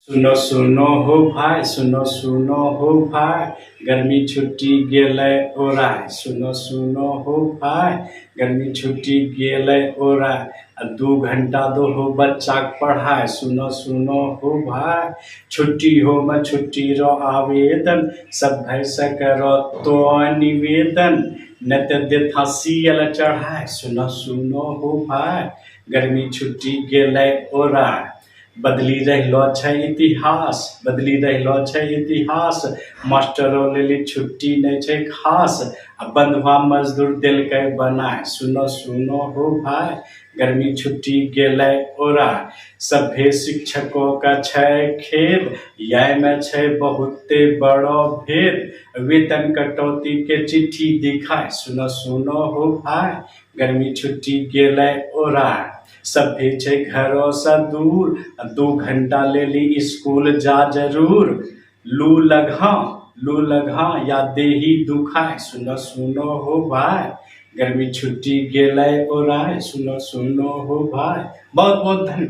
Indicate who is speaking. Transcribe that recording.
Speaker 1: सुनो सुनो हो भाई, सुनो सुनो हो भाई, गर्मी छुट्टी गेलै ओराय। सुनो सुनो हो भाई, गर्मी छुट्टी गेलै ओराय। 2 घंटा दो हो बच्चाक पढ़ाई। सुनो सुनो हो भाई, छुट्टी हो में छुट्टी रो आवेदन, सब भाई से करो तो निवेदन, न ते देथा सीएल चढ़ाई। सुनो सुनो हो भाई, गर्मी छुट्टी गेलै ओराय। बदली रहलो छै इतिहास, बदली रहलो छै इतिहास, मास्टरो लेली छुट्टी नहीं छै खास, आ बंधुआ मजदूर देलकै बनाय। सुनो सुनो हो भाई, गर्मी छुट्टी गेलै ओराय। सभे शिक्षकों का छै खेद, यह में छै बहुते बड़ो भेद, वेतन कटौती के चिट्ठी दिखाय। सुनो सुनो हो भाई, गर्मी छुट्टी गेलै ओराय। सभे छै घरो से दूर, 2 घंटा लेली स्कूल जा जरूर। लू लगा या देही दुखाय। सुनो सुनो हो भाई, गर्मी छुट्टी गेलै ओराय। सुनो सुनो हो भाई। बहुत बहुत धन्यवाद।